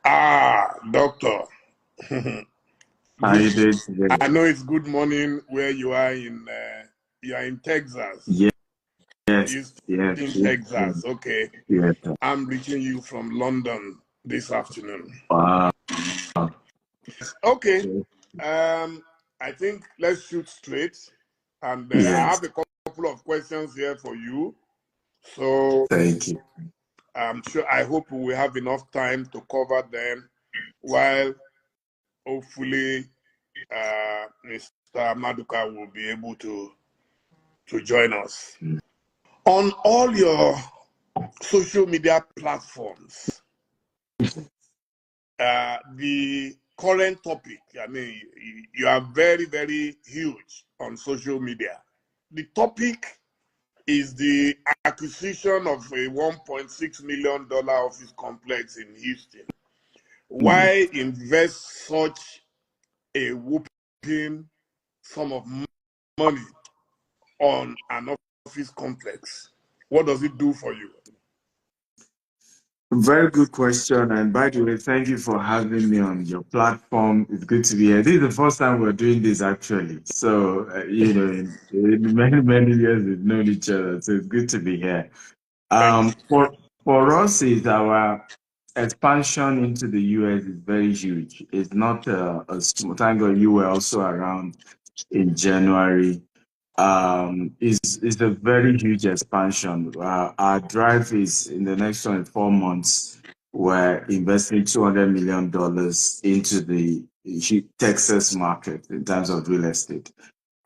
Doctor. How Good. you doing today? I know it's good morning where you are in. You are in Texas, Yes, yes, yes, Houston, yes, Texas. Okay, yes. I'm reaching you from London this afternoon. Wow. Okay. Yes, I think let's shoot straight, and I yes, have a couple of questions here for you. So thank you. I'm sure. I hope we will have enough time to cover them, while hopefully Mr. Maduka will be able to join us. Mm. On all your social media platforms, the current topic, I mean, you are very, very huge on social media. The topic is the acquisition of a $1.6 million office complex in Houston. Yeah. Why invest such a whooping sum of money on an office complex? What does it do for you? Very good question. And by the way, thank you for having me on your platform. It's good to be here. This is the first time we're doing this actually. So, in many, many years we've known each other. So it's good to be here. Thank you. For us, is our expansion into the US is very huge. It's not a small. Thank God you were also around in January. Is a very huge expansion. Our drive is in the next 24 months. We're investing $200 million into the Texas market in terms of real estate.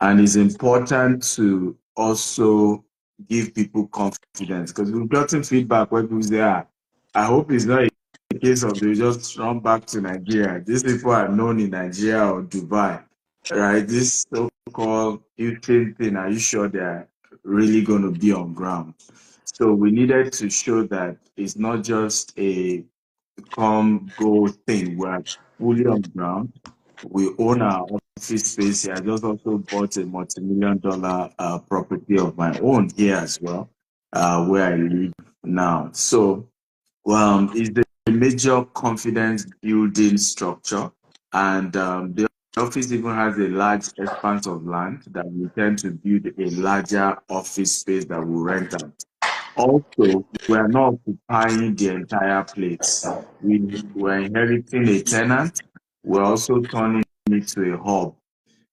And it's important to also give people confidence because we've gotten feedback where people say, I hope it's not a case of they just run back to Nigeria. These people are known in Nigeria or Dubai, right? This so-called Ukraine thing, are you sure they're really going to be on ground? So we needed to show that it's not just a come go thing. We're fully on ground. We own our office space here. I just also bought a multi-million dollar property of my own here as well, where I live now. So it's the major confidence building structure. And the office even has a large expanse of land that we intend to build a larger office space that we rent out. Also, we're not occupying the entire place. We're inheriting a tenant. We're also turning it to a hub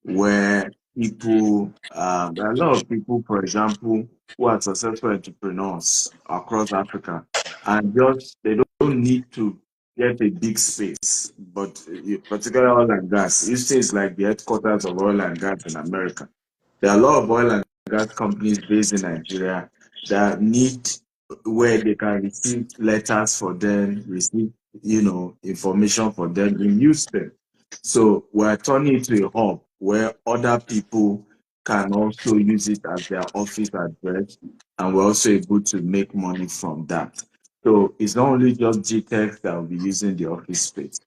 where there are a lot of people, for example, who are successful entrepreneurs across Africa, and just they don't need to get a big space, but particularly oil and gas. Houston is like the headquarters of oil and gas in America. There are a lot of oil and gas companies based in Nigeria that need where they can receive letters for them, receive information for them in Houston. So we're turning it to a hub where other people can also use it as their office address, and we're also able to make money from that. So it's not only just GTech that will be using the office space.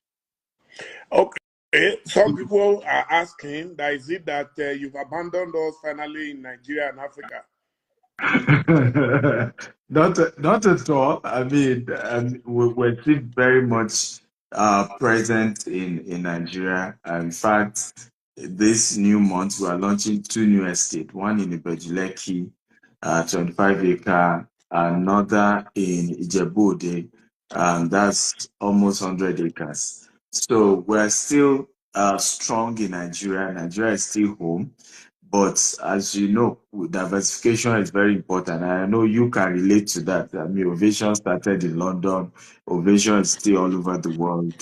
Okay. Some people are asking that is it that you've abandoned us finally in Nigeria and Africa? Not at all. I mean, we're still very much present in Nigeria. In fact, this new month we are launching two new estates, one in Ibejuleki, 25 acre, another in Ijebu-Ode, that's almost 100 acres. So we're still strong in Nigeria. Nigeria is still home. But as you know, diversification is very important. And I know you can relate to that. I mean, Ovation started in London. Ovation is still all over the world.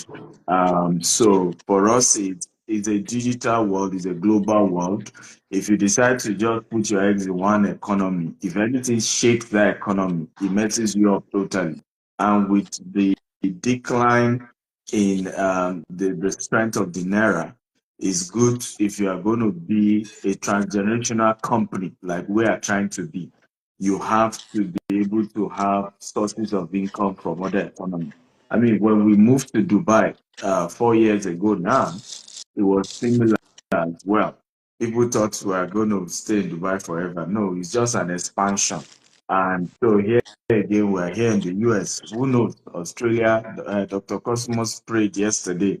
So for us, it's a digital world, it's a global world. If you decide to just put your eggs in one economy, if anything shakes that economy, it messes you up totally. And with the decline in the strength of the naira, it's good if you are going to be a transgenerational company like we are trying to be. You have to be able to have sources of income from other economies. I mean, when we moved to Dubai 4 years ago now, it was similar as well. People thought we are going to stay in Dubai forever. No, it's just an expansion. And so here again, we're here in the US. Who knows? Australia, Dr. Cosmos prayed yesterday,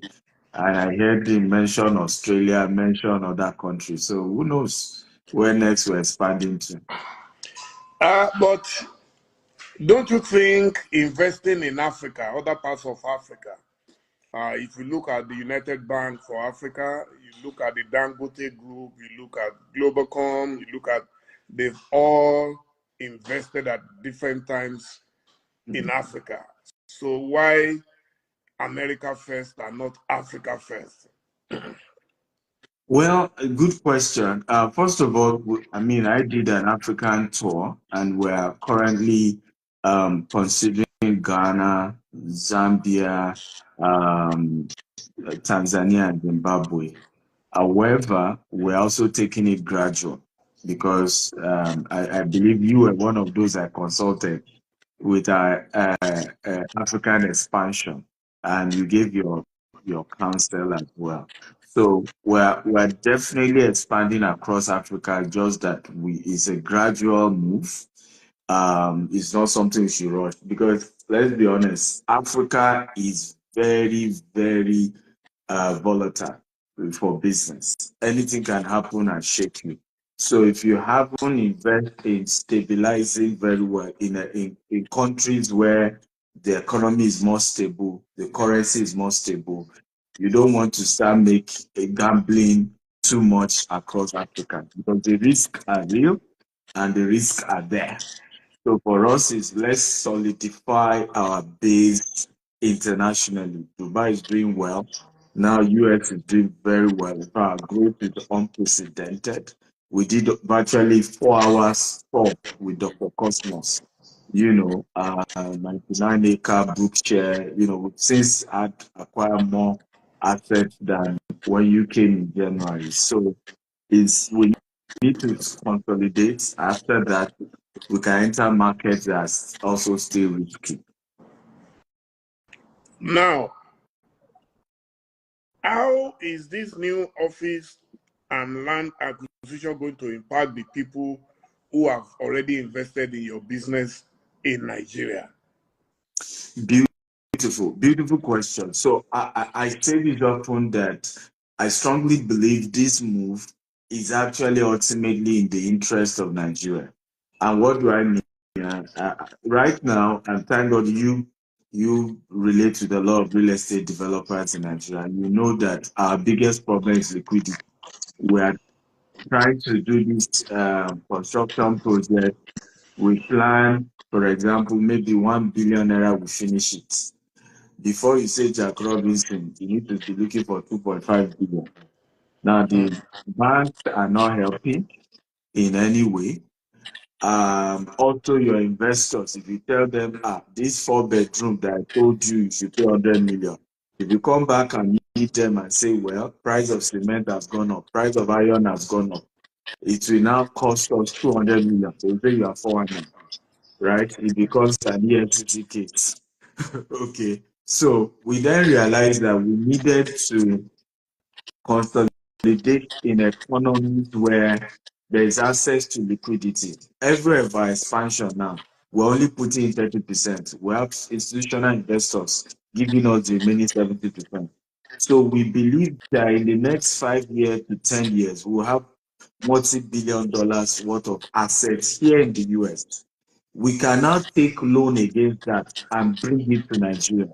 and I heard him mention Australia, mention other countries. So who knows where next we're expanding to? But don't you think investing in Africa, other parts of Africa, if you look at the United Bank for Africa, you look at the Dangote Group, you look at Globalcom, you look at, they've all invested at different times in Africa. So why America first and not Africa first? Well, a good question. First of all, I mean, I did an African tour, and we're currently considering Ghana, Zambia, Tanzania, and Zimbabwe. However, we're also taking it gradual because I believe you were one of those I consulted with our African expansion, and you gave your counsel as well. So we're definitely expanding across Africa. Just that it's a gradual move. It's not something you should rush because let's be honest, Africa is very, very volatile for business. Anything can happen and shake you. So if you haven't invested in stabilizing very well in countries where the economy is more stable, the currency is more stable, you don't want to start gambling too much across Africa because the risks are real and the risks are there. So for us, is let's solidify our base internationally. Dubai is doing well. Now US is doing very well. Our growth is unprecedented. We did virtually 4 hours talk with Dr. Cosmos. 99-acre Brookshire. We've since had acquired more assets than when you came in January. So we need to consolidate. After that, we can enter markets that also still risky. Now, how is this new office and land acquisition going to impact the people who have already invested in your business in Nigeria? Beautiful question. So I say this often that I strongly believe this move is actually ultimately in the interest of Nigeria. And what do I mean? Right now, and thank God you relate with a lot of real estate developers in Nigeria. And you know that our biggest problem is liquidity. We are trying to do this construction project. We plan, for example, maybe 1 billion naira, we finish it. Before you say Jack Robinson, you need to be looking for 2.5 billion. Now, the banks are not helping in any way. Also, your investors, if you tell them, this 4-bedroom that I told you should pay 100 million, if you come back and meet them and say, well, price of cement has gone up, price of iron has gone up, it will now cost us 200 million. So you say you are 400, right? It becomes an EFCC case. Okay. So we then realized that we needed to consolidate in economies where there is access to liquidity. Every of our expansion now, we're only putting in 30%. We have institutional investors giving us the remaining 70%. So we believe that in the next 5 years to 10 years, we'll have multi-billion dollars worth of assets here in the US. We can now take loan against that and bring it to Nigeria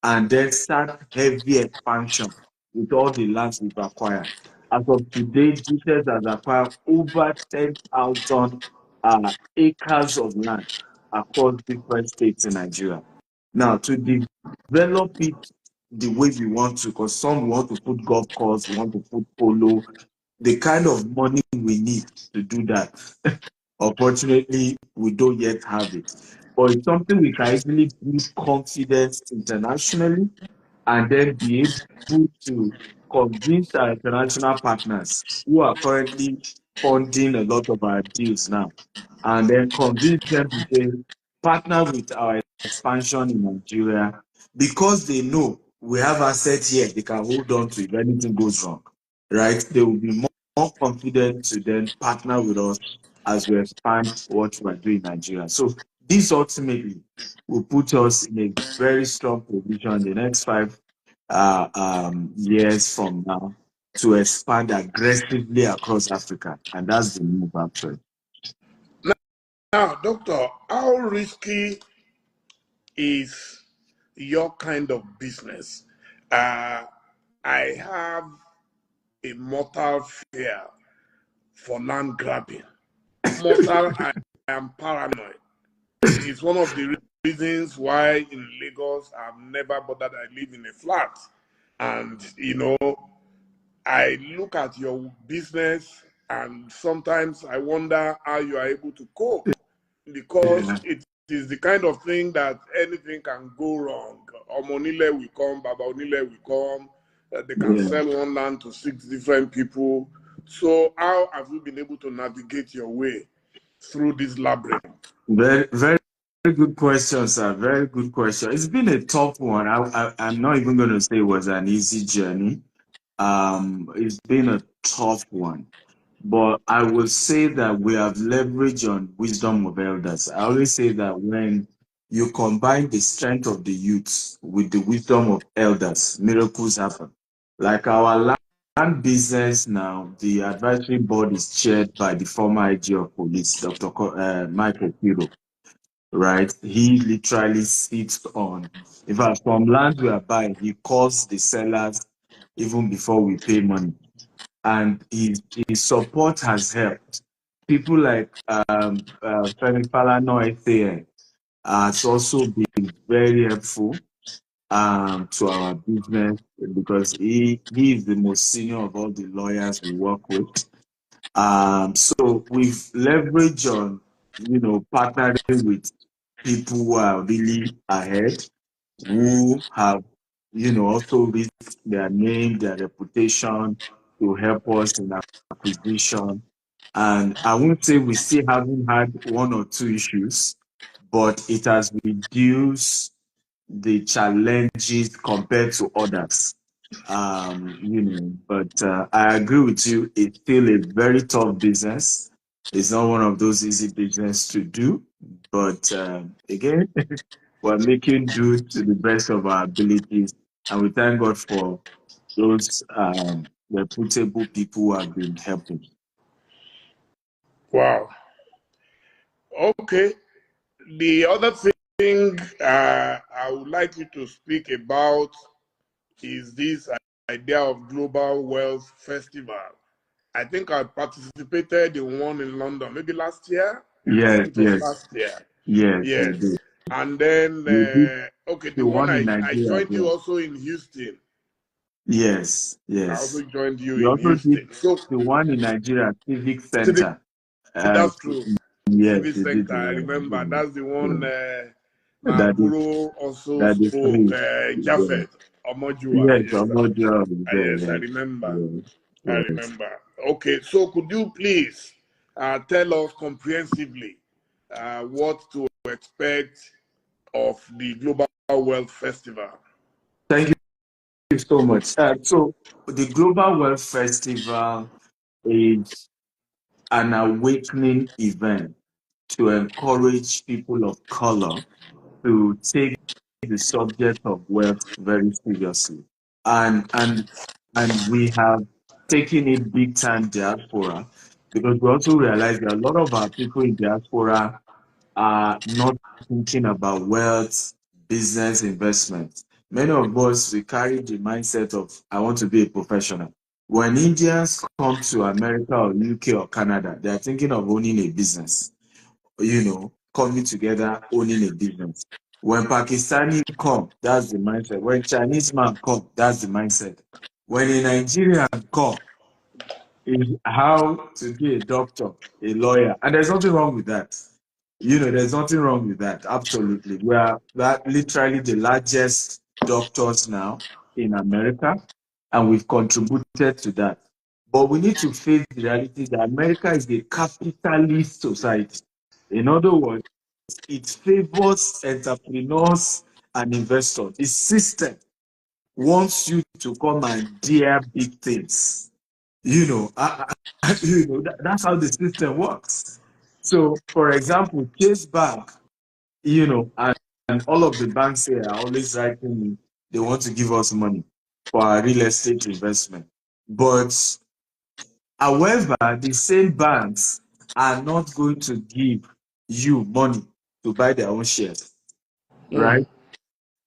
and then start heavy expansion with all the lands we've acquired. As of today, GTS has acquired over 10,000 acres of land across different states in Nigeria. Now, to develop it the way we want to, because some want to put golf course, we want to put polo, the kind of money we need to do that, unfortunately, we don't yet have it. But it's something we can easily build confidence internationally and then be able to convince our international partners who are currently funding a lot of our deals now, and then convince them to say, partner with our expansion in Nigeria because they know we have assets here they can hold on to if anything goes wrong, right? They will be more confident to then partner with us as we expand what we're doing in Nigeria. So this ultimately will put us in a very strong position the next 5 years from now to expand aggressively across Africa. And that's the move, actually. Now, doctor, how risky is your kind of business? I have a mortal fear for land grabbing. Mortal, I am paranoid. It's one of the reasons why in Lagos I've never bothered. I live in a flat. And, I look at your business and sometimes I wonder how you are able to cope, because it is the kind of thing that anything can go wrong. Omonile will come, Baba Onile will come. They can sell one land to 6 different people. So how have you been able to navigate your way through this labyrinth? Very, very good question, sir. Very good question. It's been a tough one. I'm not even going to say it was an easy journey. It's been a tough one. But I will say that we have leveraged on wisdom of elders. I always say that when you combine the strength of the youth with the wisdom of elders, miracles happen. Like our land business now, the advisory board is chaired by the former IG of police, Dr. Michael Piro, right? He literally sits on, in fact, from land we are buying, he calls the sellers even before we pay money. And his support has helped. People like Femi Falana SAN has also been very helpful to our business, because he is the most senior of all the lawyers we work with. So we've leveraged on, partnering with people who are really ahead, who have, also risked their name, their reputation to help us in acquisition. And I won't say we still haven't had 1 or 2 issues, but it has reduced the challenges compared to others. But I agree with you. It's still a very tough business. It's not one of those easy business to do. But again, we're making do to the best of our abilities, and we thank God for those reputable people who have been helping. Wow. Okay. The other thing I would like you to speak about is this idea of Global Wealth Festival. I think I participated in one in London, maybe last year. I think it was last year. Yes. And then, okay, the one I joined you also in Houston. Yes. I also joined you You in also Houston. did the one in Nigeria, Civic Center. That's true. Yes, Civic Center, I remember. That's the one Maburo also spoke, Japheth Omojua. Yes, Omojua. Yes, I remember. I remember. Okay, so could you please tell us comprehensively what to expect of the Global Wealth Festival? Thank you so much. So the Global Wealth Festival is an awakening event to encourage people of color to take the subject of wealth very seriously. And we have taken it big time diaspora, because we also realize that a lot of our people in diaspora are not thinking about wealth, business, investment. Many of us, we carry the mindset of, I want to be a professional. When Indians come to America or UK or Canada, they are thinking of owning a business, coming together, owning a business. When Pakistani come, that's the mindset. When Chinese man come, that's the mindset. When a Nigerian come, is how to be a doctor, a lawyer. And there's nothing wrong with that. There's nothing wrong with that. Absolutely. We are literally the largest doctors now in America, and we've contributed to that. But we need to face the reality that America is a capitalist society. In other words, it favors entrepreneurs and investors. The system wants you to come and dare big things. That's how the system works. So, for example, Chase Bank, and all of the banks here are always writing me, they want to give us money for our real estate investment. But however, the same banks are not going to give you money to buy their own shares, Mm. right?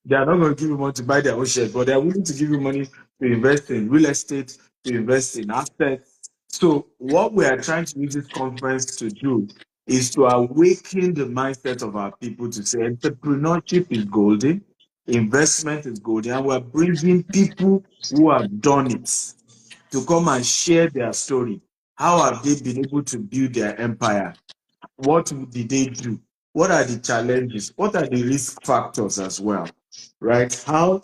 They are not going to give you money to buy their own shares, but they are willing to give you money to invest in real estate, to invest in assets. So, what we are trying to use this conference to do is to awaken the mindset of our people to say entrepreneurship is golden, investment is golden, and we're bringing people who have done it to come and share their story. How have they been able to build their empire? What did they do? What are the challenges? What are the risk factors as well? Right? How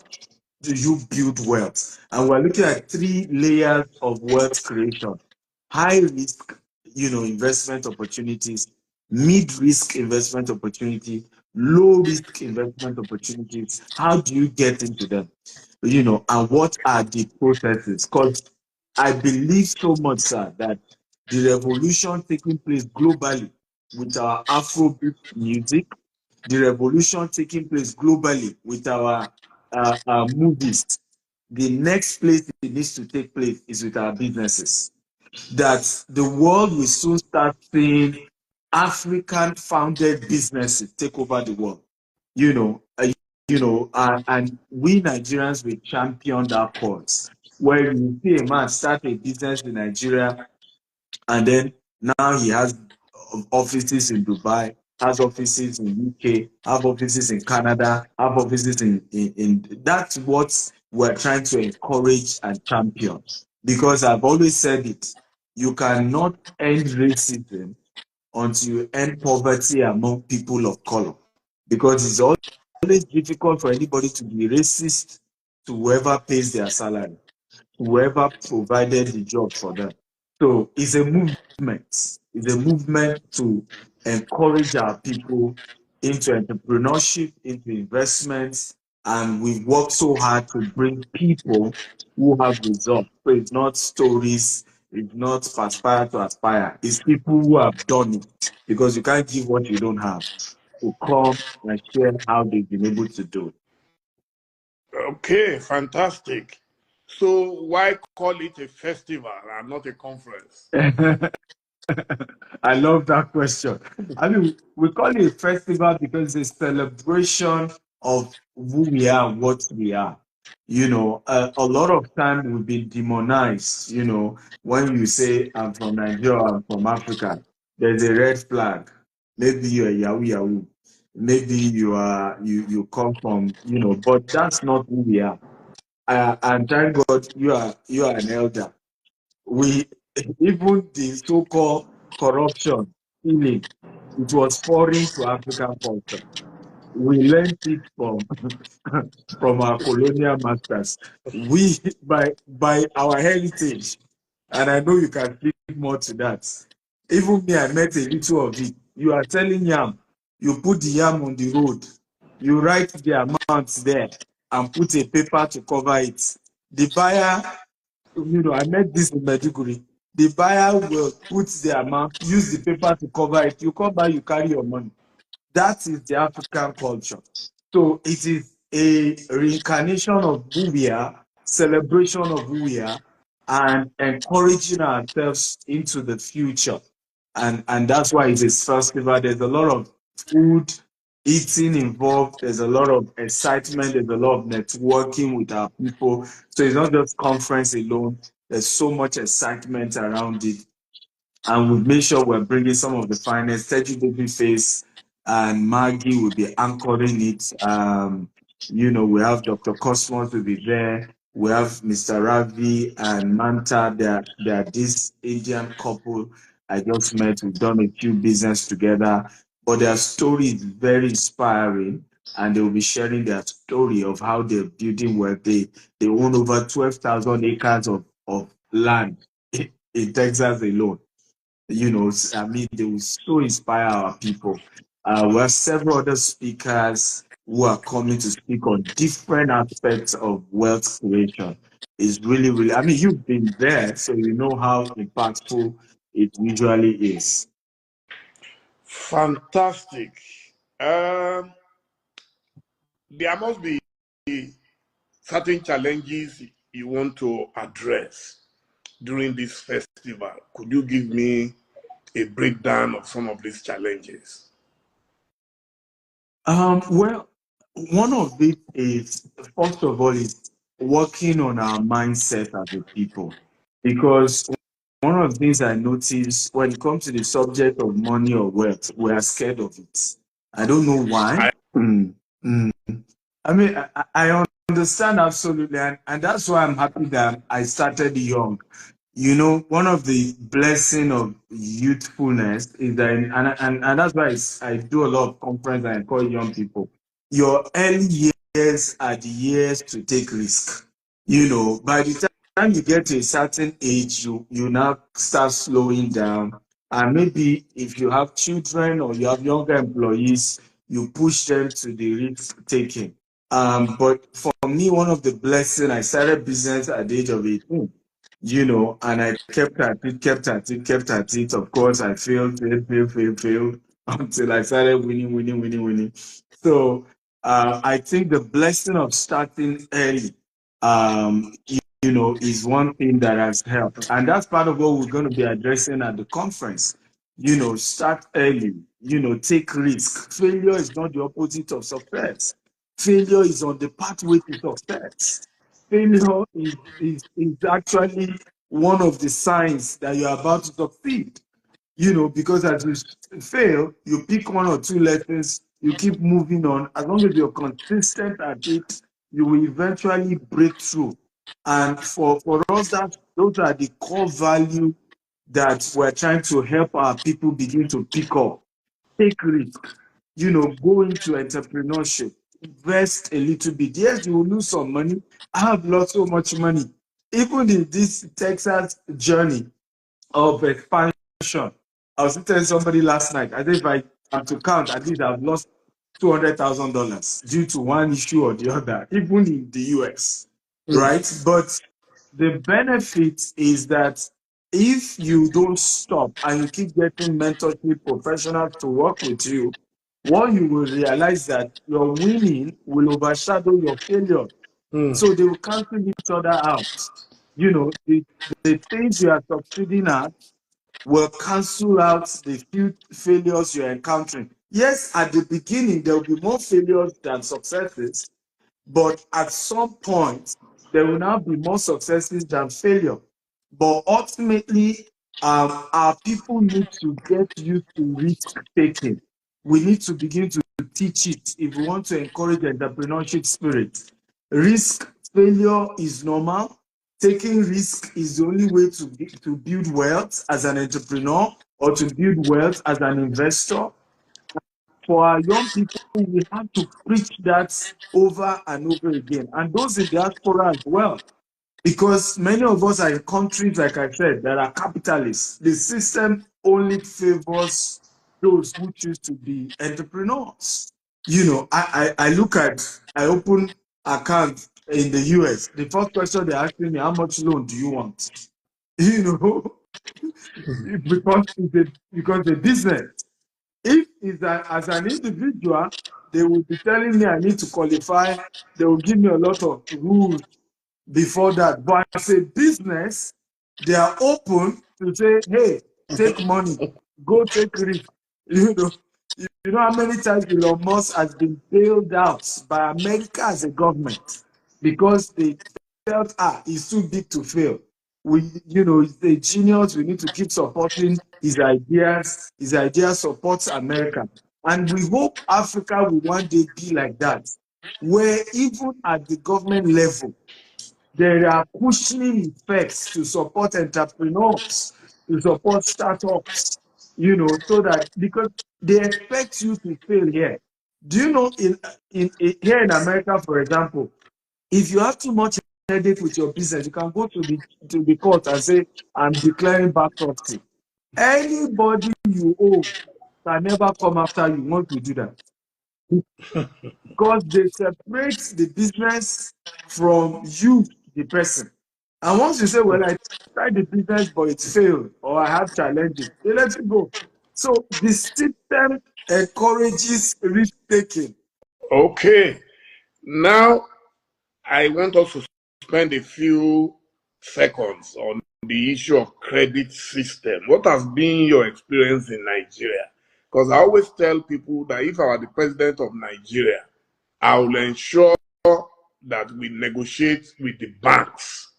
do you build wealth? And we're looking at three layers of wealth creation: high risk, investment opportunities; mid risk investment opportunity; low risk investment opportunities. How do you get into them? And what are the processes? Because I believe so much, sir, that the revolution taking place globally with our Afrobeat music, the revolution taking place globally with our movies, the next place it needs to take place is with our businesses. That the world will soon start seeing African founded businesses take over the world. You know, uh, and we Nigerians will champion that cause. Where you see a man start a business in Nigeria, and then now he has offices in Dubai, has offices in UK, have offices in Canada, have offices in that's what we're trying to encourage and champion. Because I've always said it, you cannot end racism until you end poverty among people of color. Because it's always difficult for anybody to be racist to whoever pays their salary, whoever provided the job for them. So it's a movement. It's a movement to encourage our people into entrepreneurship, into investments, and we work so hard to bring people who have results. So it's not stories, it's not aspire to aspire. It's people who have done it, because you can't give what you don't have, to come and share how they've been able to do Okay, fantastic. So why call it a festival and not a conference? it. I love that question. I mean, we call it a festival because it's a celebration of who we are and what we are. A lot of time we've been demonized. When you say I'm from Nigeria, I'm from Africa, there's a red flag. Maybe you're a Yahoo Yahoo. Maybe you come from, but that's not who we are. And thank God you are an elder. We Even the so-called corruption, stealing, it was foreign to African culture. We learned it from from our colonial masters. We by our heritage, and I know you can speak more to that. Even me, I met a little of it. You are selling yam, you put the yam on the road, you write the amount there and put a paper to cover it. The buyer, I met this in Medjugorje. The buyer will put the amount, use the paper to cover it. You come back, you carry your money. That is the African culture. So it is a reincarnation of who we are, celebration of who we are, and encouraging ourselves into the future. And that's why it is festival. There's a lot of food, eating involved. There's a lot of excitement. There's a lot of networking with our people. So it's not just conference alone. There's so much excitement around it, and we've made sure we're bringing some of the finest. Teji Babyface and Maggie will be anchoring it. We have Dr. Cosmos will be there. We have Mr. Ravi and Manta. They're this Indian couple I just met. We've done a few business together, but their story is very inspiring, and they will be sharing their story of how they're building where they own over 12,000 acres of land in Texas alone. I mean, they will so inspire our people. We have several other speakers who are coming to speak on different aspects of wealth creation. It's really, really, I mean, you've been there, so you know how impactful it usually is. Fantastic. Um, there must be certain challenges you want to address during this festival. Could you give me a breakdown of some of these challenges? Well, one of it is, first of all, is working on our mindset as a people. Because one of the things I notice when it comes to the subject of money or wealth, we are scared of it. I don't know why. I, Mm, mm. I mean, I understand absolutely, and that's why I'm happy that I started young. You know, one of the blessing of youthfulness is that, and that's why I do a lot of conference and I call young people. Your early years are the years to take risk. You know, by the time you get to a certain age, you now start slowing down. And maybe if you have children or you have younger employees, you push them to the risk taking. But for me, one of the blessings, I started business at the age of 18, you know, and I kept at it, kept at it, kept at it. Of course, I failed until I started winning. So I think the blessing of starting early, you know, is one thing that has helped. And that's part of what we're going to be addressing at the conference. You know, start early, you know, take risk. Failure is not the opposite of success. Failure is on the pathway to success. Failure is actually one of the signs that you're about to succeed. You know, because as you fail, you pick one or two lessons, you keep moving on. As long as you're consistent at it, you will eventually break through. And for us, that those are the core value that we're trying to help our people begin to pick up. Take risk, you know, go into entrepreneurship, invest a little bit. Yes, you will lose some money. I have lost so much money. Even in this Texas journey of expansion, I was telling somebody last night, I think if I am to count, at least I've lost $200,000 due to one issue or the other, even in the US, right? But the benefit is that if you don't stop and you keep getting mentorship professionals to work with you, what you will realize that your winning will overshadow your failure. So they will cancel each other out. You know, the things you are succeeding at will cancel out the few failures you're encountering. Yes, at the beginning, there will be more failures than successes, but at some point, there will now be more successes than failure. But ultimately, our people need to get used to risk taking. We need to begin to teach it if we want to encourage entrepreneurship spirit. Risk failure is normal. Taking risk is the only way to build wealth as an entrepreneur or to build wealth as an investor. For our young people, we have to preach that over and over again. And those in diaspora as well, because many of us are in countries, like I said, that are capitalists. The system only favors those who choose to be entrepreneurs. You know, I look at, I open account in the US. The first question they're asking me, how much loan do you want? You know, because the business. If it's as an individual, they will be telling me I need to qualify. They will give me a lot of rules before that. But as a business, they are open to say, hey, take money, go take risk. You know, you know how many times Elon Musk has been bailed out by America as a government because they felt, it's too big to fail. You know, he's a genius. We need to keep supporting his ideas. His ideas supports America. And we hope Africa will one day be like that, where even at the government level, there are cushioning effects to support entrepreneurs, to support startups, you know, so that because they expect you to fail here. Do you know in here in America, for example, if you have too much headache with your business, you can go to the court and say, I'm declaring bankruptcy. Anybody you owe can never come after you once you do that, because they separate the business from you, the person. And once you say, well, I tried the business, but it failed, or I have challenges, they let you go. So the system encourages risk taking. Okay. Now I want us to spend a few seconds on the issue of credit system. What has been your experience in Nigeria? Because I always tell people that if I were the president of Nigeria, I will ensure that we negotiate with the banks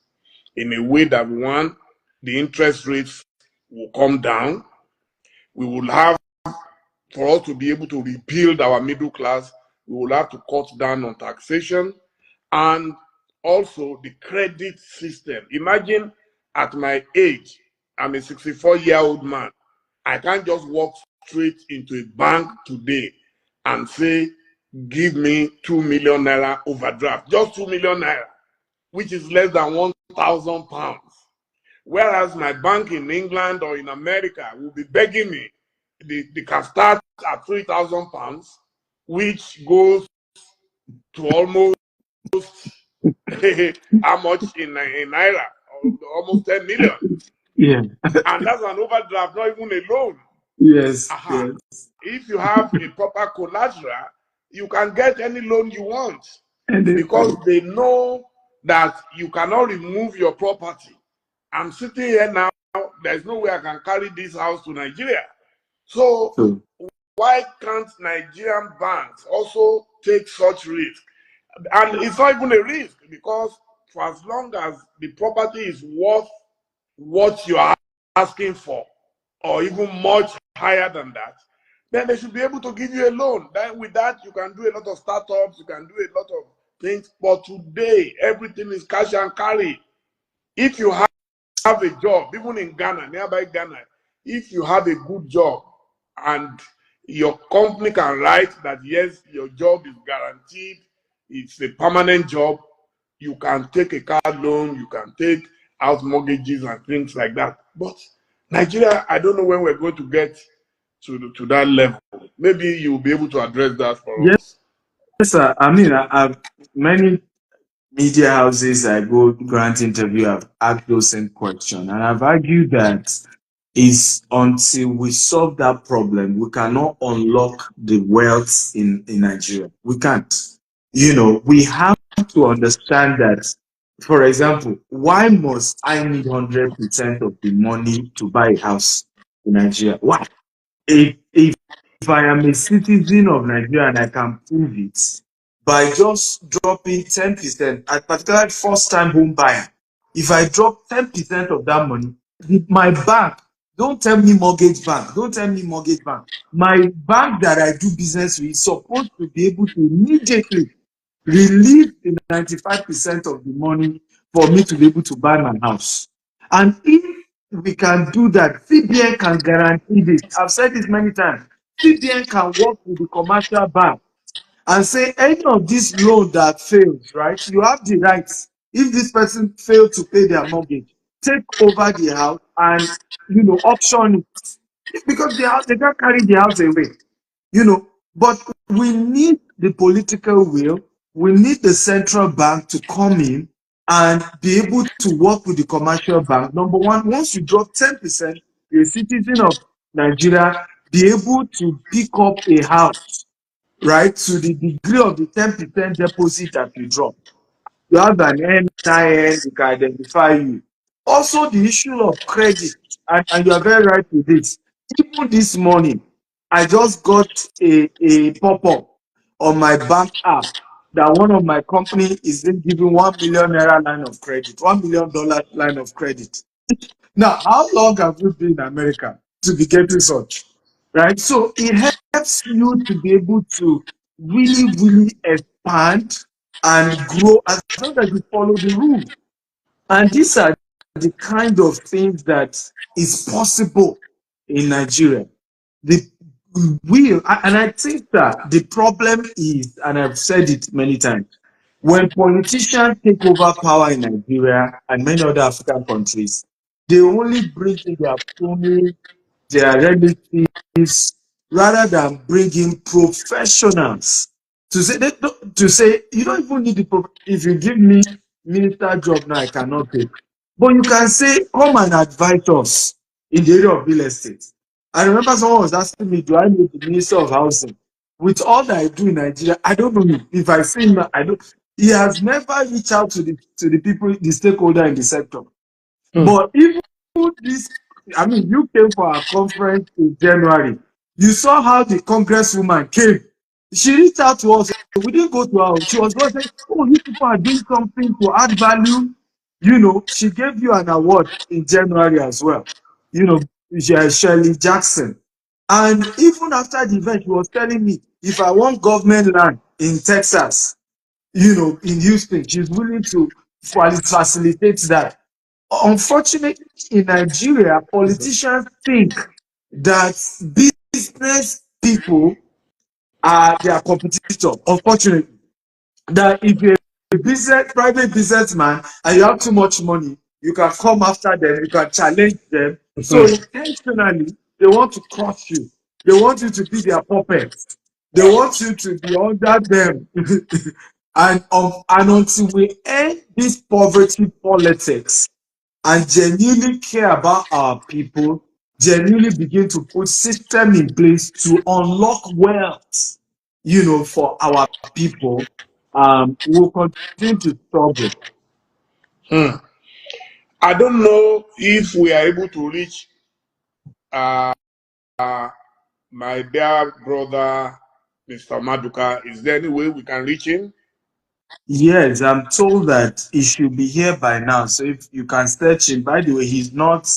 in a way that one, the interest rates will come down. We will have, for us to be able to rebuild our middle class, we will have to cut down on taxation and also the credit system. Imagine at my age, I'm a 64-year-old man. I can't just walk straight into a bank today and say, give me 2 million naira overdraft, just 2 million naira, which is less than 1,000 pounds. Whereas my bank in England or in America will be begging me, they can start at 3,000 pounds, which goes to almost how much in naira? Almost 10 million. Yeah. And that's an overdraft, not even a loan. Yes. Aha. Yes. If you have a proper collateral, you can get any loan you want And because they know that you cannot remove your property. I'm sitting here now, there's no way I can carry this house to Nigeria. So so why can't Nigerian banks also take such risk? And it's not even a risk because for as long as the property is worth what you are asking for, or even much higher than that, then they should be able to give you a loan. Then with that, you can do a lot of startups, you can do a lot of things. But today, everything is cash and carry. If you have a job, even in Ghana, nearby Ghana, if you have a good job and your company can write that yes, your job is guaranteed, it's a permanent job, you can take a car loan, you can take out mortgages and things like that. But Nigeria, I don't know when we're going to get to that level. Maybe you'll be able to address that for yes, us. sir. I mean, I've many media houses I go grant interview have asked those same question, and I've argued that is until we solve that problem, we cannot unlock the wealth in Nigeria. We can't. We have to understand that, for example, why must I need 100% of the money to buy a house in Nigeria? Why? If I am a citizen of Nigeria and I can prove it by just dropping 10%, particularly first time home buyer, if I drop 10% of that money, my bank, don't tell me mortgage bank, don't tell me mortgage bank. My bank that I do business with is supposed to be able to immediately release the 95% of the money for me to be able to buy my house. And if we can do that, CBN can guarantee this. I've said this many times. CBN can work with the commercial bank and say any of this loan that fails, right? You have the rights. If this person failed to pay their mortgage, take over the house and option it because they can't carry the house away. But we need the political will. We need the central bank to come in and be able to work with the commercial bank. Number one, once you drop 10%, you're a citizen of Nigeria, be able to pick up a house, right, to the degree of the 10% deposit that you drop. You have an NIN, we can identify you. Also, the issue of credit, and you are very right with this. Even this morning, I just got a pop-up on my bank app that one of my company is giving 1 million naira line of credit, $1 million line of credit. Now, how long have we been in America to be getting such? Right? So it helps you to be able to really, really expand and grow as long as you follow the rules. And these are the kind of things that is possible in Nigeria. The will, and I think that the problem is, and I've said it many times, when politicians take over power in Nigeria and many other African countries, they only bring in their cronies, their relatives, rather than bringing professionals to say you don't even need if you give me minister job now I cannot take, but you can say come and advise us in the area of real estate. I remember someone was asking me, do I know the Minister of Housing? With all that I do in Nigeria, I don't know him. If I see him, I don't. He has never reached out to the people, the stakeholder in the sector. But even this, I mean, you came for our conference in January. You saw how the congresswoman came. She reached out to us. We didn't go to her. She was going to say, oh, you people are doing something to add value. You know, she gave you an award in January as well. You know, Shirley Jackson. And even after the event, she was telling me, if I want government land in Texas, you know, in Houston, she's willing to facilitate that. Unfortunately, in Nigeria, politicians think that business people are their competitor. Unfortunately, that if you're a private businessman and you have too much money, you can come after them, you can challenge them. So intentionally, they want to crush you. They want you to be their puppet. They want you to be under them. And until we end this poverty politics and genuinely care about our people, genuinely begin to put system in place to unlock wealth, you know, for our people, we'll continue to struggle. I don't know if we are able to reach uh, my dear brother, Mr. Maduka. Is there any way we can reach him? Yes, I'm told that he should be here by now. So if you can search him, by the way, he's not,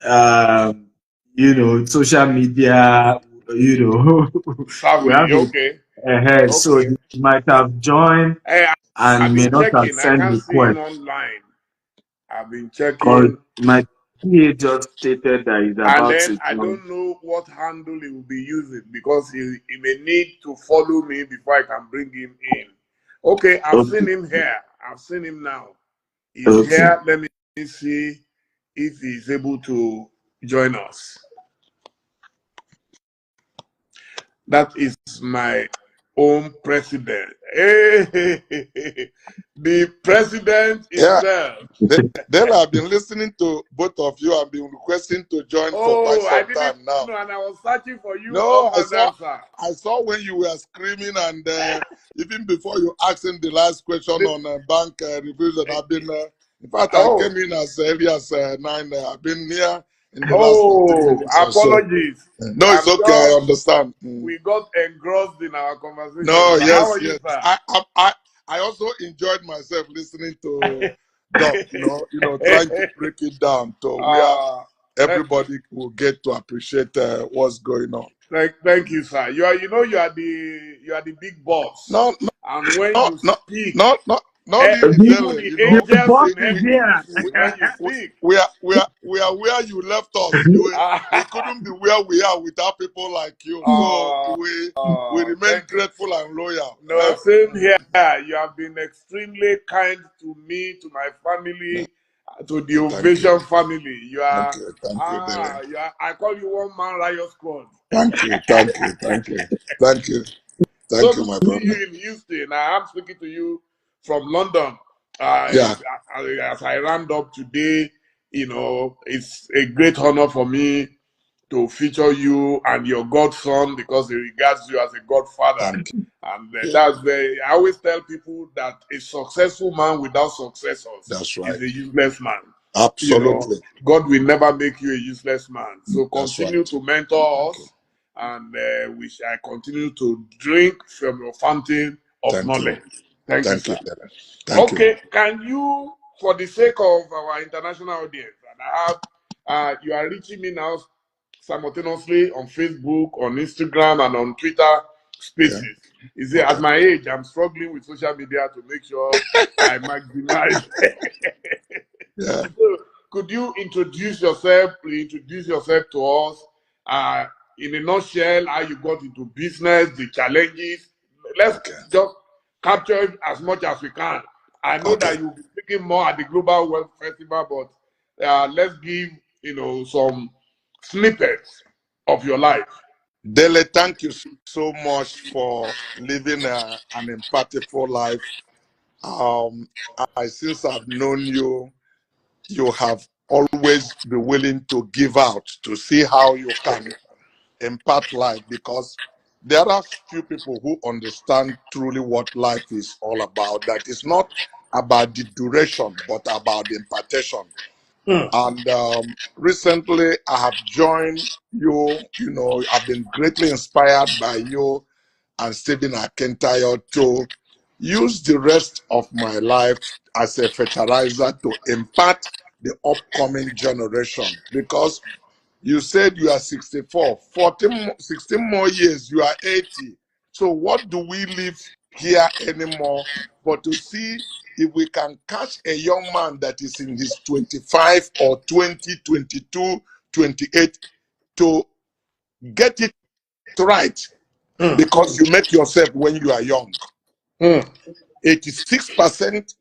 um, you know, social media, you know, we Savvy, have okay. a head. So Okay. he might have joined Hey, I've and may been not have checking. I sent can't see him request. online. I've been Because checking. my PA just stated that he's And about then to I join. don't know what handle he will be using because he may need to follow me before I can bring him in. Okay, I've seen Okay. him here. I've seen him now. He's Okay. here. Let me see if he's able to join us. That is my own president. Hey, the president Yeah, himself. then I've been listening to both of you. I've been requesting to join for quite Oh, I some didn't time now. know, and I was searching for you No, up and down, sir. I saw when you were screaming, and even before you asking the last question on bank reviews, that I've been. In fact, I Oh, came in as early as 9. I've been here in the last 15 oh, minutes or so. apologies. No, it's I'm okay. I sure understand. we got engrossed in our conversation. No, But how yes, are you, yes. sir? I also enjoyed myself listening to Doc. Trying to break it down to where uh, thank, everybody will get to appreciate what's going on. thank you, sir. You are the big boss, No, no, and when no, you no, speak, not really, even Dele. the The angels boss in is We, heaven here. listen when you we, speak. we are where you left us. We couldn't be where we are without people like you. So we remain Thank you. grateful and loyal. No, same here. You have been extremely kind to me, to my No, family, to the thank you, Ovation family. thank you, Dele. I call you one man riot squad. Thank you, thank you, thank you, thank you, So thank you, good my to see brother. you in Houston. I am speaking to you from London. Yeah, As I round up today, it's a great honor for me to feature you and your godson because he regards you as a godfather. thank And you. that's I always tell people that a successful man without successors That's is right. a useless man. Absolutely. God will never make you a useless man. So That's continue right. to mentor Thank you. us, and we shall continue to drink from your fountain of Thank you. knowledge. Thank you, Thank you, sir. Dele. Thank you. Okay, can you, for the sake of our international audience, and you are reaching me now simultaneously on Facebook, on Instagram, and on Twitter Yeah. Spaces. Is it Okay. at my age? I'm struggling with social media to make sure I maximize. Yeah. So, could you reintroduce yourself to us, uh, in a nutshell, how you got into business, the challenges? Let's Okay. just capture it as much as we can. I know Okay. that you'll be speaking more at the Global Wealth Festival, but let's give some snippets of your life. Dele, thank you so much for living an empathic life. Since I've known you, you have always been willing to give out to see how you can impart life, because there are few people who understand truly what life is all about. That is not about the duration, but about the impartation. And recently, I have joined you. You know, I've been greatly inspired by you and Stephen Akintayo to use the rest of my life as a fertilizer to impart the upcoming generation. Because you said you are 64, 16 more years, you are 80. So what do we live here anymore but to see if we can catch a young man that is in his 25 or 20, 22, 28 to get it right, because you met yourself when you are young. 86%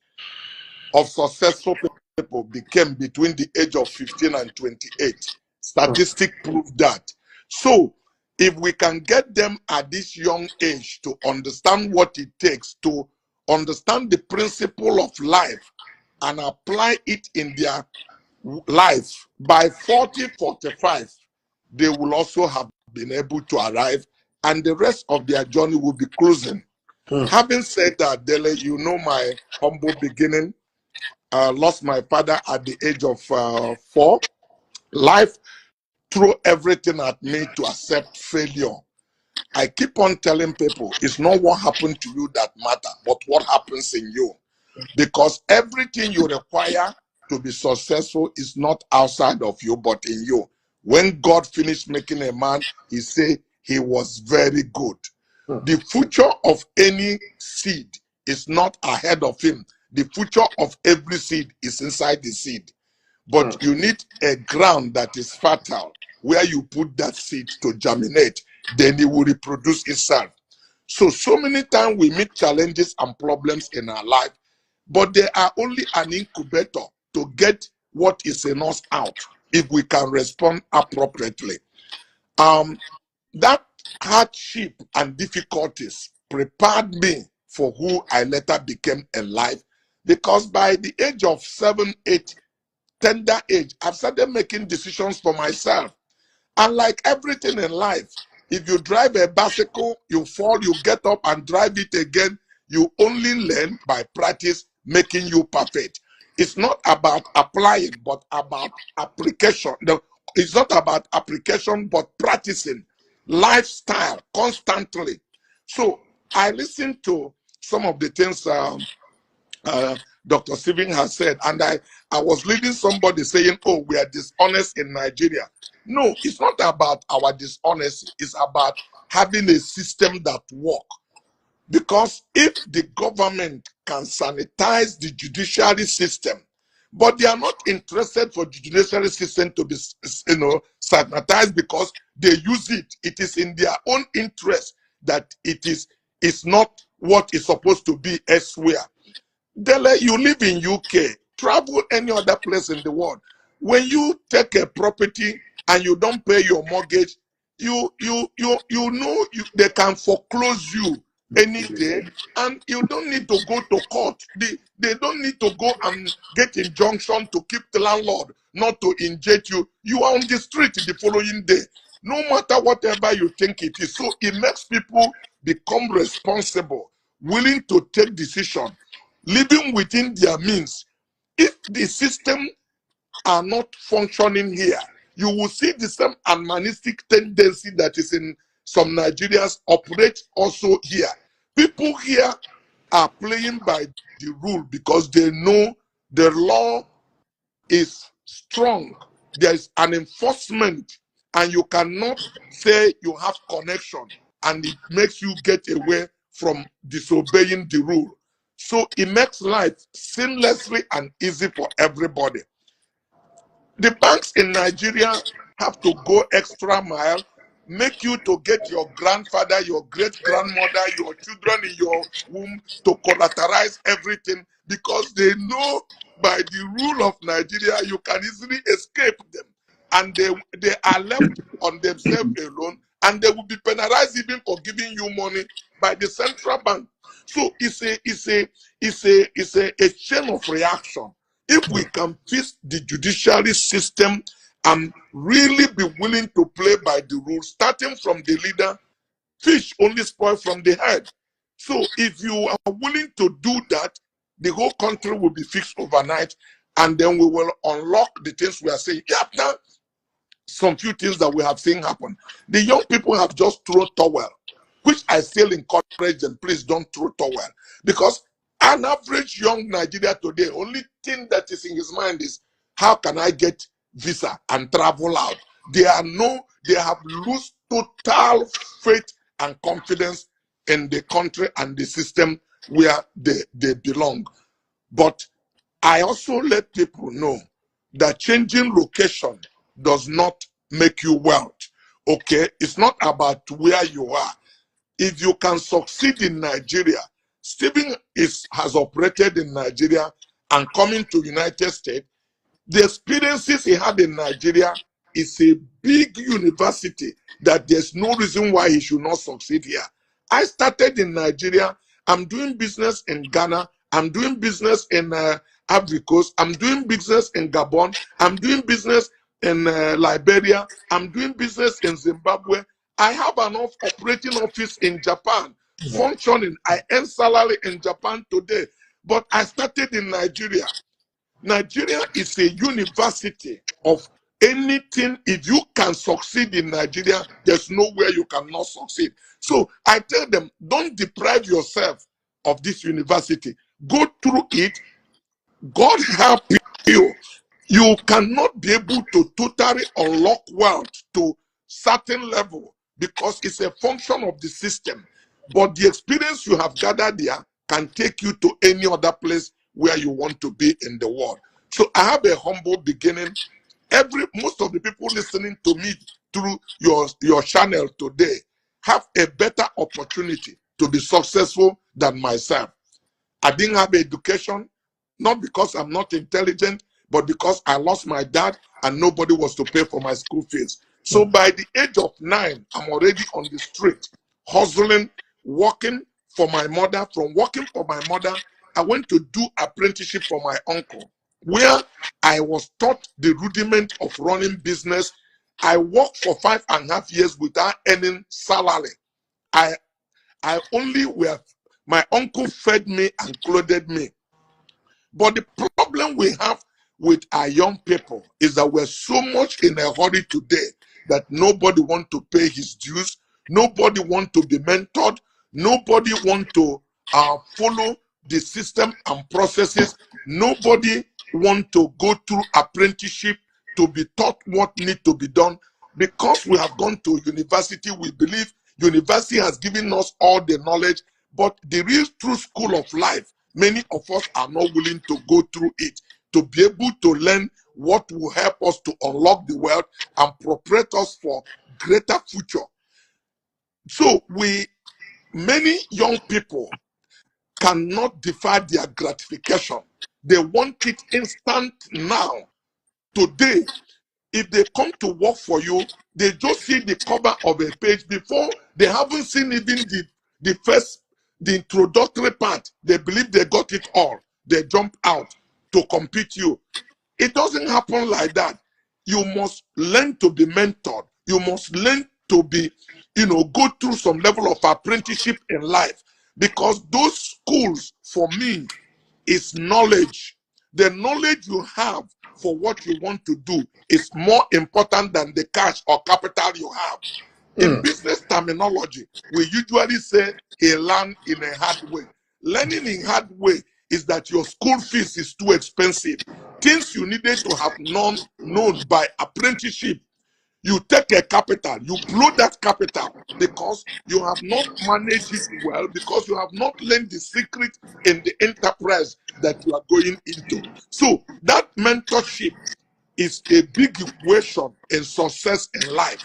of successful people became between the age of 15 and 28. Statistics prove that. So if we can get them at this young age to understand what it takes to understand the principle of life and apply it in their life, by 40, 45, they will also have been able to arrive, and the rest of their journey will be cruising. Having said that, Dele, you know my humble beginning. Lost my father at the age of 4. Life threw everything at me to accept failure. I keep on telling people it's not what happened to you that matter, but what happens in you. Because everything you require to be successful is not outside of you, but in you. When God finished making a man, he said he was very good. The future of any seed is not ahead of him. The future of every seed is inside the seed. But you need a ground that is fertile, where you put that seed to germinate, then it will reproduce itself. So many times we meet challenges and problems in our life, but they are only an incubator to get what is in us out if we can respond appropriately. That hardship and difficulties prepared me for who I later became in life, because by the age of 7, 8, tender age, I've started making decisions for myself. And like everything in life, if you drive a bicycle, you fall, you get up and drive it again. You only learn by practice, making you perfect. It's not about applying, but about application. It's not about application, but practicing lifestyle constantly. So I listened to some of the things Dr. Stephen has said, and I was reading somebody saying, oh, we are dishonest in Nigeria. No, it's not about our dishonesty. It's about having a system that works. Because if the government can sanitize the judiciary system, but they are not interested for the judiciary system to be, sanitized because they use it. It is in their own interest that it's not what is supposed to be elsewhere. Dele, you live in UK, travel any other place in the world. When you take a property and you don't pay your mortgage, they can foreclose you any day, and you don't need to go to court. They don't need to go and get injunction to keep the landlord not to inject you. You are on the street the following day, no matter whatever you think it is. So it makes people become responsible, willing to take decision, living within their means. If the system are not functioning here, you will see the same animalistic tendency that is in some Nigerians operate also here. People here are playing by the rule because they know the law is strong. There is an enforcement, and you cannot say you have connection and it makes you get away from disobeying the rule. So it makes life seamlessly and easy for everybody. The banks in Nigeria have to go extra mile, make you to get your grandfather, your great-grandmother, your children in your womb to collateralize everything, because they know by the rule of Nigeria you can easily escape them, and they are left on themselves alone, and they will be penalized even for giving you money by the central bank. So it's a chain of reaction. If we can fix the judiciary system and really be willing to play by the rules, starting from the leader. Fish only spoil from the head. So if you are willing to do that, the whole country will be fixed overnight, and then we will unlock the things we are saying. After some few things that we have seen happen, the young people have just thrown towel, which I still encourage them. Please don't throw towel, because an average young Nigeria today, only thing that is in his mind is, how can I get visa and travel out? They have lost total faith and confidence in the country and the system where they belong. But I also let people know that changing location does not make you wealth. Okay, it's not about where you are. If you can succeed in Nigeria, Stephen has operated in Nigeria and coming to United States. The experiences he had in Nigeria is a big university that there's no reason why he should not succeed here. I started in Nigeria. I'm doing business in Ghana. I'm doing business in Ivory Coast. I'm doing business in Gabon. I'm doing business in Liberia. I'm doing business in Zimbabwe. I have an operating office in Japan, functioning. I earn salary in Japan today, but I started in Nigeria. Nigeria is a university of anything. If you can succeed in Nigeria, there's nowhere you cannot succeed. So I tell them, don't deprive yourself of this university. Go through it. God help you. You cannot be able to totally unlock wealth to certain level because it's a function of the system. But the experience you have gathered there can take you to any other place where you want to be in the world. So I have a humble beginning. Most of the people listening to me through your channel today have a better opportunity to be successful than myself. I didn't have education, not because I'm not intelligent, but because I lost my dad and nobody was to pay for my school fees. So by the age of 9, I'm already on the street, hustling, working for my mother. From working for my mother, I went to do apprenticeship for my uncle, where I was taught the rudiment of running business. I worked for 5.5 years without earning salary. My uncle fed me and clothed me. But the problem we have with our young people is that we're so much in a hurry today that nobody wants to pay his dues. Nobody wants to be mentored. Nobody wants to follow the system and processes. Nobody wants to go through apprenticeship to be taught what needs to be done. Because we have gone to university, we believe university has given us all the knowledge, but the real true school of life, many of us are not willing to go through it to be able to learn what will help us to unlock the world and prepare us for greater future. So many young people cannot defer their gratification. They want it instant now. Today, if they come to work for you, they just see the cover of a page before they haven't seen even the introductory part. They believe they got it all. They jump out to compete you. It doesn't happen like that. You must learn to be mentored. You must learn to be, go through some level of apprenticeship in life, because those schools for me is knowledge. The knowledge you have for what you want to do is more important than the cash or capital you have. In business terminology, we usually say he learned in a hard way. Learning in hard way is that your school fees is too expensive. Things you needed to have known by apprenticeship, you take a capital, you blow that capital because you have not managed it well, because you have not learned the secret in the enterprise that you are going into. So that mentorship is a big equation in success in life.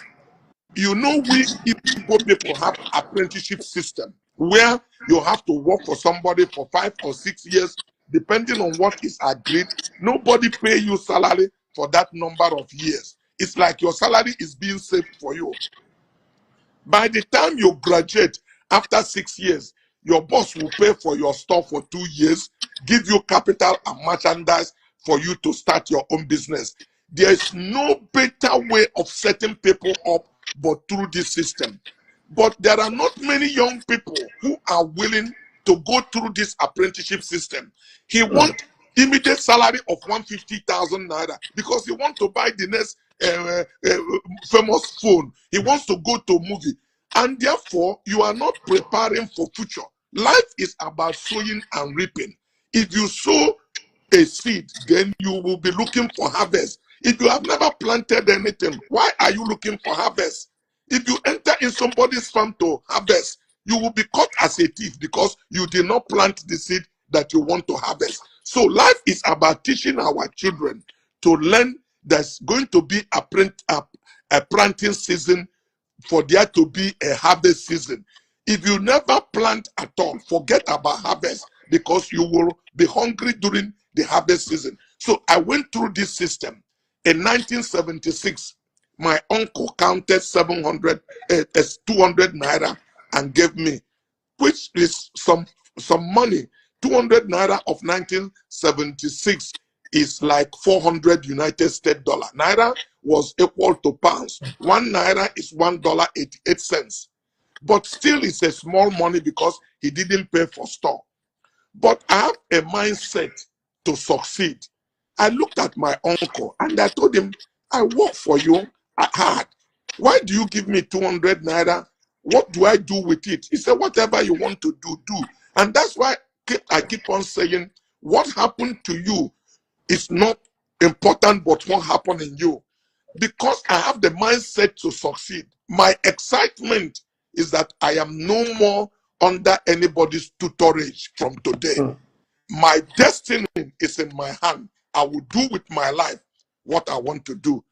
We Igbo people have apprenticeship system where you have to work for somebody for 5 or 6 years, depending on what is agreed. Nobody pay you salary for that number of years. It's like your salary is being saved for you. By the time you graduate after 6 years, your boss will pay for your stuff for 2 years, give you capital and merchandise for you to start your own business. There is no better way of setting people up but through this system. But there are not many young people who are willing to go through this apprenticeship system. He wants immediate salary of 150,000 naira because he wants to buy the next famous phone. He wants to go to a movie. And therefore, you are not preparing for future. Life is about sowing and reaping. If you sow a seed, then you will be looking for harvest. If you have never planted anything, why are you looking for harvest? If you enter in somebody's farm to harvest, you will be caught as a thief because you did not plant the seed that you want to harvest. So life is about teaching our children to learn there's going to be a planting season for there to be a harvest season. If you never plant at all, forget about harvest because you will be hungry during the harvest season. So I went through this system. In 1976, my uncle counted 200 naira and gave me, which is some money. 200 naira of 1976 is like 400 United States dollar. Naira was equal to pounds. 1 naira is $1.88. But still it's a small money because he didn't pay for store. But I have a mindset to succeed. I looked at my uncle and I told him, I work for you hard. Why do you give me 200 naira? What do I do with it? He said, whatever you want to do, do. And that's why I keep on saying, what happened to you is not important, but what happened in you. Because I have the mindset to succeed. My excitement is that I am no more under anybody's tutorage from today. My destiny is in my hand. I will do with my life what I want to do.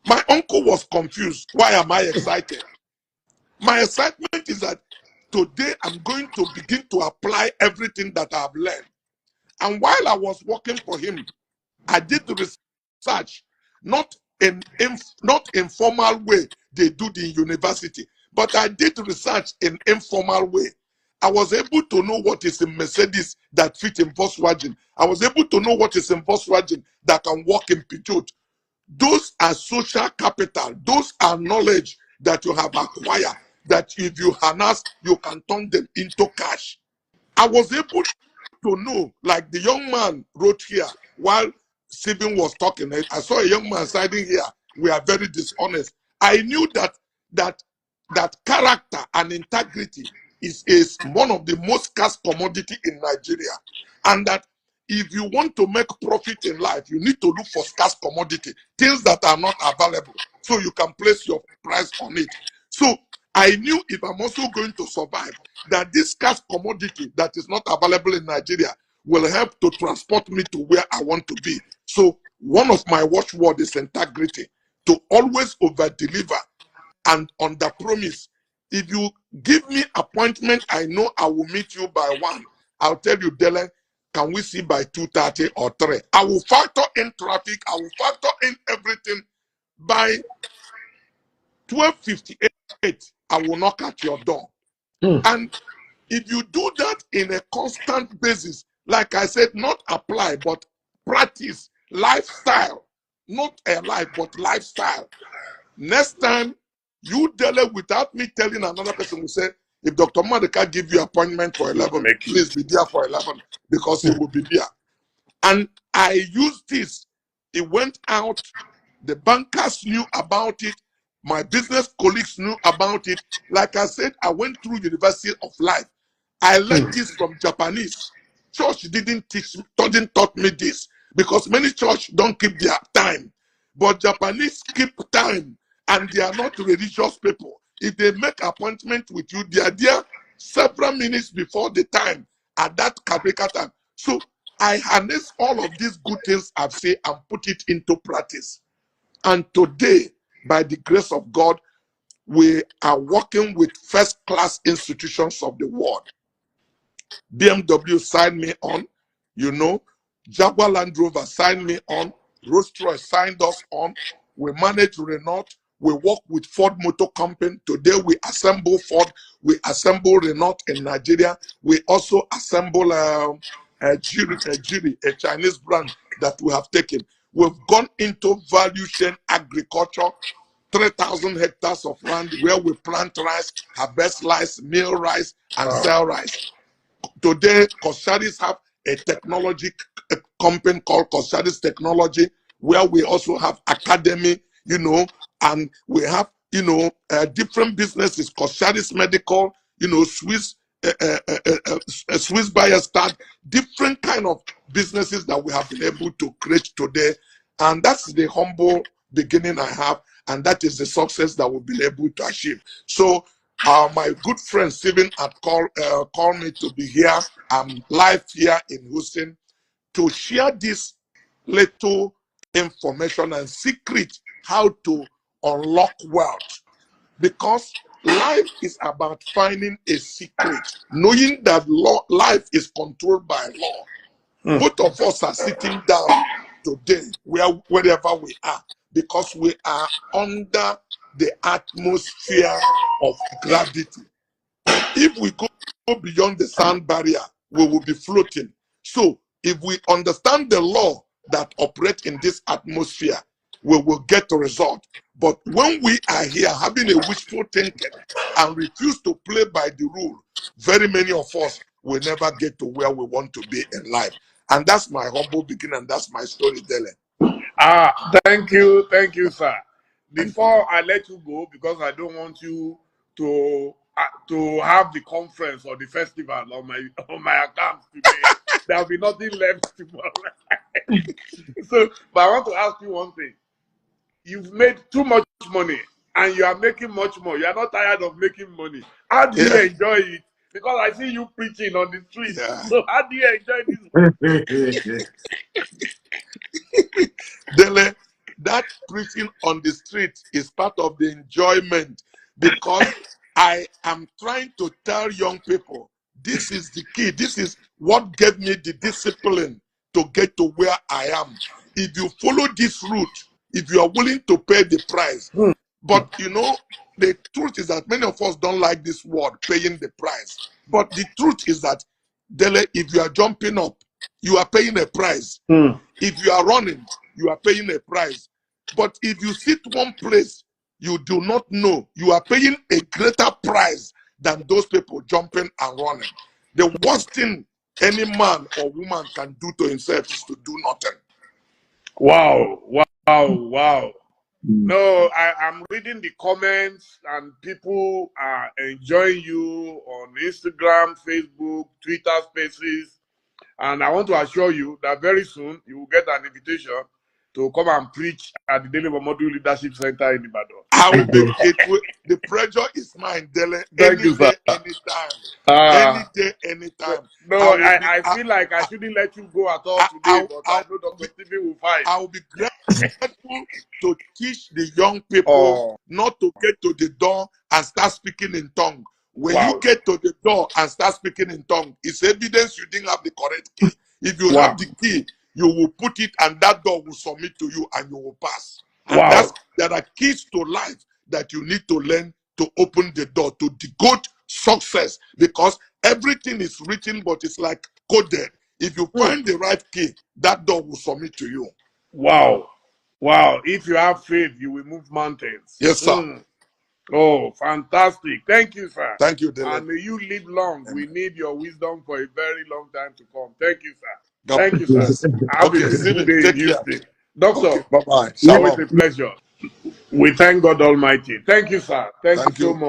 My uncle was confused. Why am I excited? My excitement is that today I'm going to begin to apply everything that I've learned. And while I was working for him, I did the research, not in informal way they do the university, but I did research in informal way. I was able to know what is in Mercedes that fit in Volkswagen. I was able to know what is in Volkswagen that can work in Peugeot. Those are social capital. Those are knowledge that you have acquired, that if you harness, you can turn them into cash. I was able to know, like the young man wrote here while Stephen was talking. I saw a young man siding here. We are very dishonest. I knew that character and integrity is one of the most scarce commodity in Nigeria, and that if you want to make profit in life, you need to look for scarce commodity, things that are not available, so you can place your price on it. So I knew if I'm also going to survive, that this scarce commodity that is not available in Nigeria will help to transport me to where I want to be. So one of my watchwords is integrity, to always over-deliver and under-promise. If you give me appointment, I know I will meet you by 1. I'll tell you, Dylan, can we see by 2:30 or 3? I will factor in traffic. I will factor in everything. By 12:58, I will knock at your door. And if you do that in a constant basis, like I said, not apply, but practice, lifestyle, not a life, but lifestyle. Next time, you deal without me telling another person, will say, if Dr. Madeka give you appointment for 11, please be there for 11, because he will be there. And I used this. It went out. The bankers knew about it. My business colleagues knew about it. Like I said, I went through University of Life. I learned this from Japanese. Church didn't taught me this, because many church don't keep their time. But Japanese keep time, and they are not religious people. If they make appointment with you, they are there several minutes before the time at that Caprica time. So I harness all of these good things I've said and put it into practice. And today, by the grace of God, we are working with first-class institutions of the world. BMW signed me on, Jaguar Land Rover signed me on, Rolls-Royce signed us on. We manage Renault. We work with Ford Motor Company. Today we assemble Ford. We assemble Renault in Nigeria. We also assemble Geely, a Chinese brand that we have taken. We've gone into value chain agriculture, 3,000 hectares of land where we plant rice, harvest rice, mill rice, and sell rice. Today, Koshadis have a technology company called Koshadis Technology, where we also have academy, and we have, different businesses, Koshadis Medical, Swiss, Swiss Biostad, different kind of businesses that we have been able to create today. And that's the humble beginning I have, and that is the success that we've been able to achieve. So my good friend Steven had called me to be here. I'm live here in Houston to share this little information and secret how to unlock wealth. Because life is about finding a secret, knowing that life is controlled by law. Both of us are sitting down today, wherever we are, because we are under the atmosphere of gravity. If we go beyond the sound barrier, we will be floating. So if we understand the law that operates in this atmosphere, we will get a result. But when we are here having a wishful thinking and refuse to play by the rule, very many of us will never get to where we want to be in life. And that's my humble beginning, and that's my story, Dele. Thank you, sir. Before I let you go, because I don't want you to have the conference or the festival on my account today. There'll be nothing left tomorrow. So, but I want to ask you one thing. You've made too much money, and you are making much more. You are not tired of making money. How do you enjoy it? Because I see you preaching on the street. Yeah. So how do you enjoy this? Dele, that preaching on the street is part of the enjoyment, because I am trying to tell young people, this is the key. This is what gave me the discipline to get to where I am. If you follow this route, if you are willing to pay the price. But the truth is that many of us don't like this word, paying the price. But the truth is that, Dele, if you are jumping up, you are paying a price. If you are running, you are paying a price. But if you sit one place, you do not know, you are paying a greater price than those people jumping and running. The worst thing any man or woman can do to himself is to do nothing. Wow. No, I'm reading the comments, and people are enjoying you on Instagram, Facebook, Twitter Spaces. And I want to assure you that very soon you will get an invitation to come and preach at the Daily Momodu Leadership Center in Ibadan. The pressure is mine, Dele. Thank you, sir. Anytime. Any day, anytime. No, I feel like I shouldn't let you go at all today, but I know Dr. Stephen will fight. I will be grateful to teach the young people not to get to the door and start speaking in tongue. When you get to the door and start speaking in tongue, it's evidence you didn't have the correct key. If you have the key, you will put it and that door will submit to you and you will pass. And there are keys to life that you need to learn to open the door to the good success, because everything is written, but it's like coded. If you find the right key, that door will submit to you. Wow. If you have faith, you will move mountains. Yes, sir. Oh, fantastic. Thank you, sir. Thank you, Dele. And may you live long. Amen. We need your wisdom for a very long time to come. Thank you, sir. Thank you, sir. Have a beautiful day in Houston. Doctor, bye-bye. Always a pleasure. We thank God Almighty. Thank you, sir. Thank you so much.